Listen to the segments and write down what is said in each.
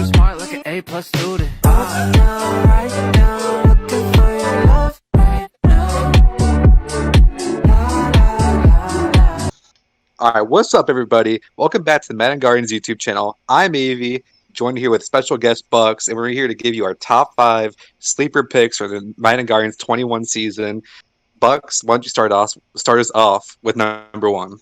smart like an A plus student. Right now, looking for your love right now. All right, what's up, everybody? Welcome back to the Madden Guardians YouTube channel. I'm Avi, joined here with special guest Bucks, and we're here to give you our top 5 sleeper picks for the Madden Guardians 21 season. Bucks, why don't you start us off with number 1?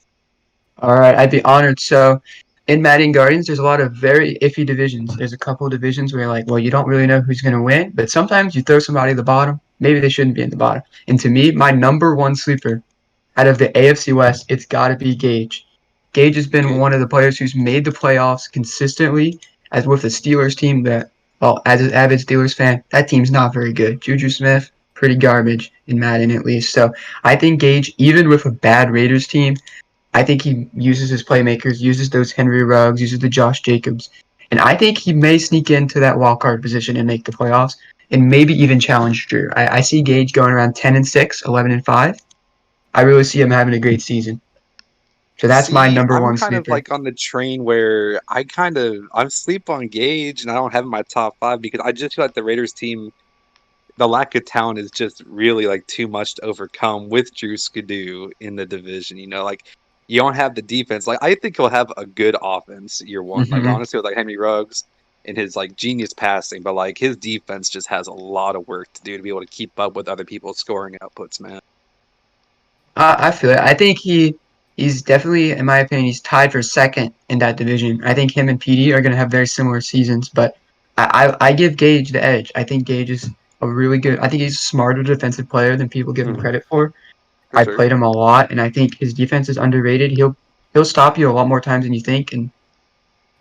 All right, I'd be honored. So, in Madden Guardians, there's a lot of very iffy divisions. There's a couple of divisions where you're like, well, you don't really know who's going to win, but sometimes you throw somebody at the bottom. Maybe they shouldn't be in the bottom. And to me, my number one sleeper out of the AFC West, it's got to be Gage. Gage has been one of the players who's made the playoffs consistently, as with the Steelers team that, well, as an avid Steelers fan, that team's not very good. Juju Smith, pretty garbage in Madden at least. So I think Gage, even with a bad Raiders team, I think he uses his playmakers, uses those Henry Ruggs, uses the Josh Jacobs. And I think he may sneak into that wild card position and make the playoffs and maybe even challenge Drew. I see Gage going around 10-6, 11-5. I really see him having a great season. So that's my See, number I'm one kind of sleeper. like on the train where I'm sleep on Gage, and I don't have him in my top 5 because I just feel like the Raiders team, the lack of talent is just really like too much to overcome with Drew Skidoo in the division. Like you don't have the defense. Like I think he'll have a good offense year one. Like Mm-hmm. honestly, with like Henry Ruggs and his like genius passing, but like his defense just has a lot of work to do to be able to keep up with other people's scoring outputs, man. I feel it. I think he's definitely, in my opinion, he's tied for second in that division. I think him and PD are going to have very similar seasons, but I give Gage the edge. I think Gage is a really good. I think he's a smarter defensive player than people give him Mhm, credit for. for I sure. played him a lot, and I think his defense is underrated. He'll stop you a lot more times than you think, and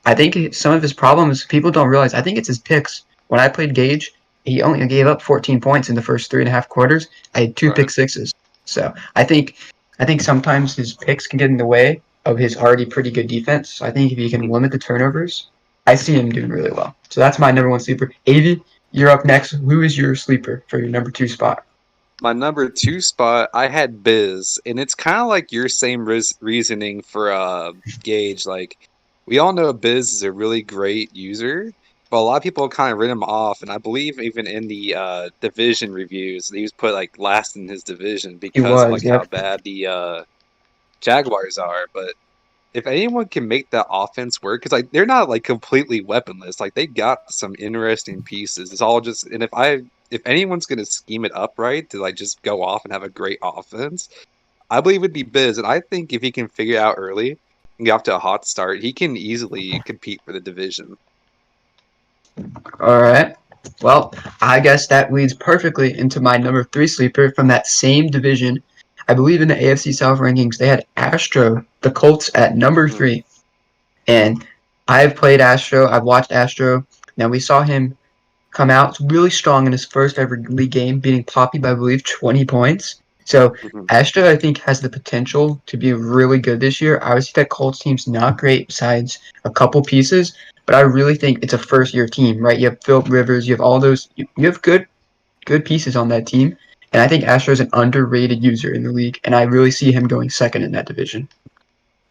I think some of his problems people don't realize. I think it's his picks. When I played Gage, he only gave up 14 points in the first 3.5 quarters. I had two Right. pick sixes. So I think sometimes his picks can get in the way of his already pretty good defense. So I think if he can Mhm. limit the turnovers, I see him doing really well. So that's my number one sleeper. Avi, you're up next. Who is your sleeper for your number 2 spot? My number 2 spot, I had Biz, and it's kind of like your same reasoning for Gage. Like we all know Biz is a really great user, but a lot of people kind of written him off, and I believe even in the division reviews, he was put like last in his division He because of was, like how yep. bad the Jaguars are. But if anyone can make that offense work, because like they're not like completely weaponless, like they got some interesting pieces. It's all just, and if anyone's gonna scheme it up right to like just go off and have a great offense, I believe it'd be Biz. And I think if he can figure it out early and get off to a hot start, he can easily compete for the division. All right. Well, I guess that leads perfectly into my number 3 sleeper from that same division. I believe in the AFC South rankings, they had Astro, the Colts, at number Mm, 3. And I've played Astro. I've watched Astro. Now, we saw him come out really strong in his first ever league game, beating Poppy by, I believe, 20 points. So, mhm. Astro, I think, has the potential to be really good this year. Obviously, that Colts team's not great besides a couple pieces, but I really think it's a first year team, right? You have Philip Rivers, you have all those, you have good pieces on that team. And I think Astro is an underrated user in the league, and I really see him going second in that division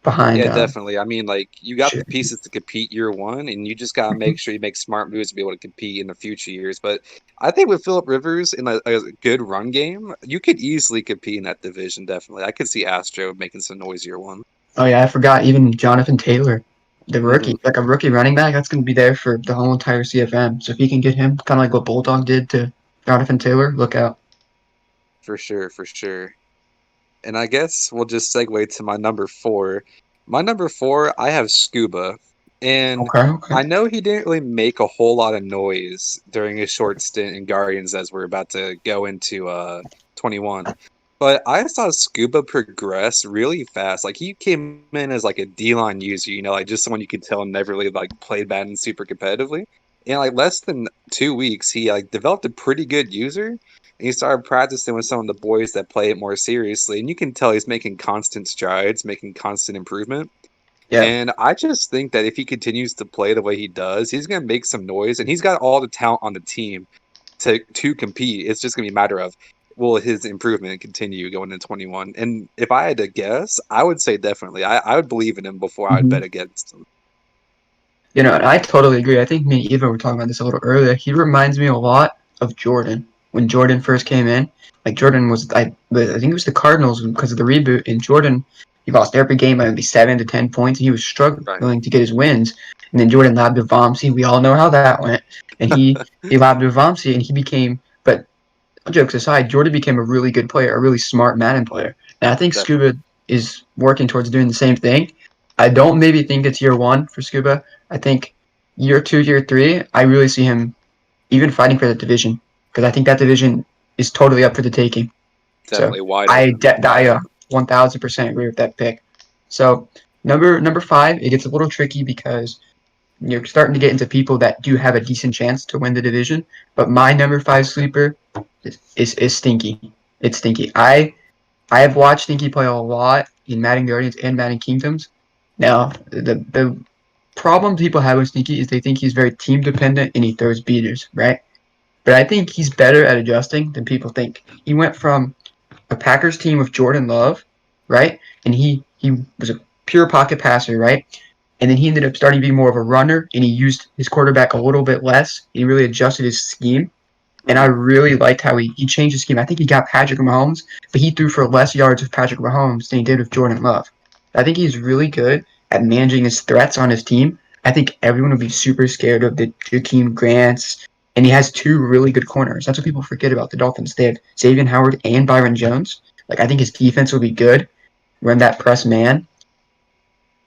behind Yeah, definitely. I mean, like you got the shit. pieces to compete year one, and you just gotta make sure you make smart moves to be able to compete in the future years. But I think with Philip Rivers in a good run game, you could easily compete in that division. Definitely, I could see Astro making some noise year one. Oh yeah, I forgot even Jonathan Taylor, the Hmm. rookie, like a rookie running back, that's going to be there for the whole entire CFM. So if he can get him, kind of like what Bulldog did to Jonathan Taylor, look out. For sure, for sure. And I guess we'll just segue to my number 4. My number 4, I have Scuba, and Okay, okay. I know he didn't really make a whole lot of noise during his short stint in Guardians as we're about to go into 21. But I saw Scuba progress really fast. Like he came in as like a D-line user, like just someone you could tell never really like played Madden super competitively. In like less than 2 weeks, he like developed a pretty good user, and he started practicing with some of the boys that play it more seriously. And you can tell he's making constant strides, making constant improvement. Yeah. And I just think that if he continues to play the way he does, he's going to make some noise, and he's got all the talent on the team to compete. It's just going to be a matter of will his improvement continue going into 21. And if I had to guess, I would say definitely. I would believe in him before I would hmm bet against him. You know, and I totally agree. I think me and Eva were talking about this a little earlier. He reminds me a lot of Jordan when Jordan first came in. Like Jordan was, I think it was the Cardinals because of the reboot. And Jordan, he lost every game by maybe 7 to 10 points. And he was Right. struggling to get his wins. And then Jordan lobbed to Vomsy. We all know how that went. And he lobbed to Vomsy, and he became. But jokes aside, Jordan became a really good player, a really smart Madden player. And I think Definitely. Scuba is working towards doing the same thing. I don't maybe think it's year one for Scuba. I think year two, year three, I really see him even fighting for that division because I think that division is totally up for the taking. So Definitely wide I, open. de- I 1000% agree with that pick. So number five, it gets a little tricky because you're starting to get into people that do have a decent chance to win the division. But my number five sleeper is Stinky. It's Stinky. I have watched Stinky play a lot in Madden Guardians and Madden Kingdoms. Now the problem people have with Stinky is they think he's very team dependent and he throws beaters, right? But I think he's better at adjusting than people think. He went from a Packers team with Jordan Love, right? And he was a pure pocket passer, right? And then he ended up starting to be more of a runner, and he used his quarterback a little bit less. He really adjusted his scheme, and I Mhm. really liked how he changed his scheme. I think he got Patrick Mahomes, but he threw for less yards with Patrick Mahomes than he did with Jordan Love. I think he's really good at managing his threats on his team. I think everyone would be super scared of the Jakeem Grants, and he has two really good corners. That's what people forget about the Dolphins. They have Xavier Howard and Byron Jones. Like I think his defense will be good. Run that press man.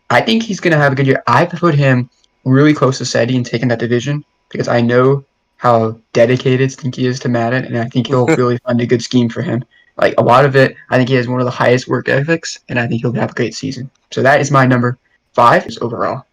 I think he's going to have a good year. I put him really close to Seti and taking that division because I know how dedicated Stinky is to Madden, and I think he'll really find a good scheme for him. Like a lot of it, I think he has one of the highest work ethics, and I think he'll have a great season. So that is my number five is overall.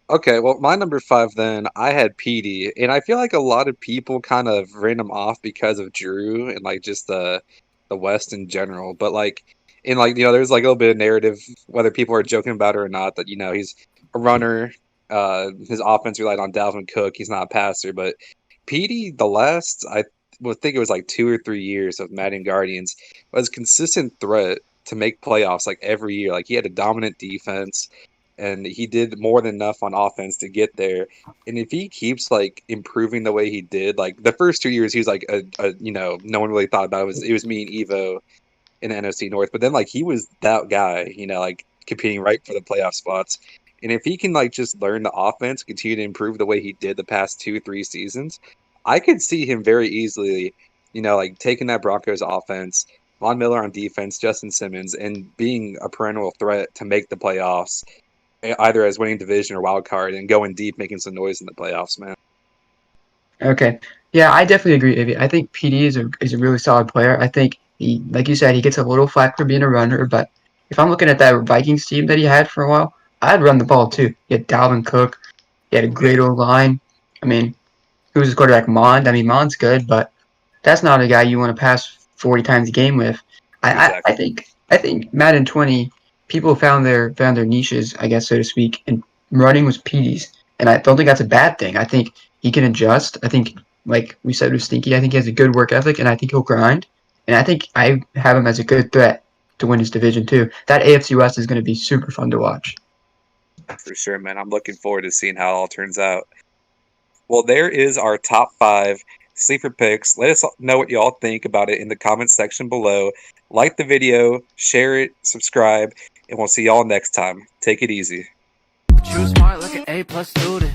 Okay, well, my number five then, I had PD, and I feel like a lot of people kind of ran him off because of Drew and like just the West in general. But like, in like there's like a little bit of narrative, whether people are joking about it or not, that he's a runner. His offense relied on Dalvin Cook. He's not a passer, but PD, the last I would think it was like 2 or 3 years of Madden Guardians, was a consistent threat to make playoffs like every year. Like he had a dominant defense and he did more than enough on offense to get there. And if he keeps like improving the way he did, like the first 2 years, he was like a no one really thought about it was me and Evo in the NFC North, but then like he was that guy, like competing right for the playoff spots. And if he can like just learn the offense, continue to improve the way he did the past 2-3 seasons, I could see him very easily, like taking that Broncos offense, Von Miller on defense, Justin Simmons, and being a perennial threat to make the playoffs either as winning division or wild card and going deep, making some noise in the playoffs, man. Okay, yeah, I definitely agree, Avi. I think PD is a really solid player. I think he, like you said, he gets a little flack for being a runner, but if I'm looking at that Vikings team that he had for a while, I'd run the ball too. He had Dalvin Cook. He had a Yeah, great old line. I mean, who's his quarterback? Mond. I mean, Mond's good, but that's not a guy you want to pass 40 times a game with. I, I, I exactly. think I think Madden 20 people found their niches, I guess so to speak, and running was PDs, and I don't think that's a bad thing. I think he can adjust. I think, like we said with Stinky, I think he has a good work ethic, and I think he'll grind. And I think I have him as a good threat to win his division too. That AFC West is going to be super fun to watch. For sure, man. I'm looking forward to seeing how it all turns out. Well, there is our top five sleeper picks. Let us know what y'all think about it in the comments section below. Like the video, share it, subscribe, and we'll see y'all next time. Take it easy. True smart like an A plus student.